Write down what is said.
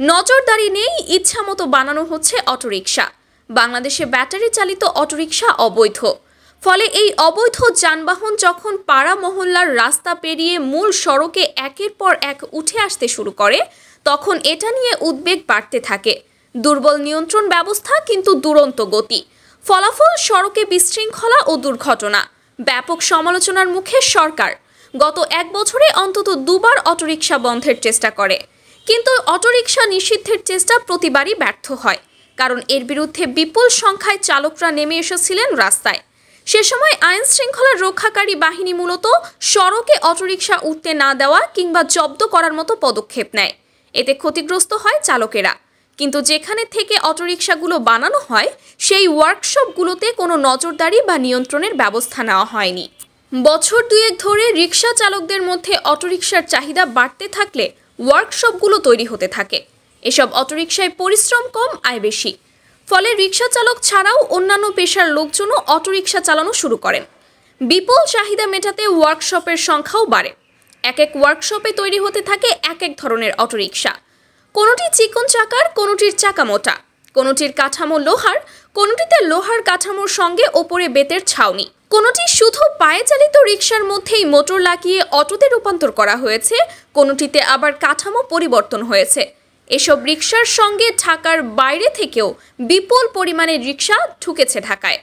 নজরদারি নেই, ইচ্ছামতো বানানো হচ্ছে অটোরিকশা। বাংলাদেশে ব্যাটারি চালিত অটোরিকশা অবৈধ। ফলে এই অবৈধ যানবাহন যখন পাড়া মহল্লার রাস্তা পেরিয়ে মূল সড়কে একের পর এক উঠে আসতে শুরু করে, তখন এটা নিয়ে উদ্বেগ বাড়তে থাকে। দুর্বল নিয়ন্ত্রণ ব্যবস্থা কিন্তু দুরন্ত গতি। ফলাফল সড়কে বিশৃঙ্খলা ও দুর্ঘটনা। ব্যাপক সমালোচনার মুখে সরকার। গত এক বছরে অন্তত দুবার অটোরিকশা বন্ধের চেষ্টা করে, কিন্তু অটোরিকশা নিষিদ্ধের চেষ্টা প্রতিবারই ব্যর্থ হয়, কারণ এর বিরুদ্ধে বিপুল সংখ্যায় চালকরা নেমে এসেছিলেন রাস্তায়। সে সময় আইন শৃঙ্খলা রক্ষাকারী বাহিনী মূলত সড়কে অটোরিকশা উঠতে না দেওয়া কিংবা জব্দ করার মতো পদক্ষেপ নেয়। এতে ক্ষতিগ্রস্ত হয় চালকেরা। কিন্তু যেখানে থেকে অটোরিকশাগুলো বানানো হয়, সেই ওয়ার্কশপগুলোতে কোনো নজরদারি বা নিয়ন্ত্রণের ব্যবস্থা নেওয়া হয়নি। বছর দুয়েক ধরে রিকশা চালকদের মধ্যে অটোরিকশার চাহিদা বাড়তে থাকলে ওয়ার্কশপগুলো তৈরি হতে থাকে। এসব অটোরিকশায় পরিশ্রম কম, আয় বেশি। ফলে রিকশা চালক ছাড়াও অন্যান্য পেশার লোকজনও অটোরিকশা চালানো শুরু করেন। বিপুল চাহিদা মেটাতে ওয়ার্কশপের সংখ্যাও বাড়ে। এক এক ওয়ার্কশপে তৈরি হতে থাকে এক এক ধরনের অটোরিকশা। কোনোটি চিকন চাকার, কোনোটির চাকা মোটা, কোনোটির কাঠামো লোহার, কোনোটিতে লোহার কাঠামোর সঙ্গে ওপরে বেতের ছাউনি, কোনোটি শুধু পায়ে চালিত রিকশার মধ্যেই মোটর লাগিয়ে অটোতে রূপান্তর করা হয়েছে, কোনোটিতে আবার কাঠামো পরিবর্তন হয়েছে। এসব রিকশার সঙ্গে ঢাকার বাইরে থেকেও বিপুল পরিমাণে রিকশা ঢুকেছে ঢাকায়।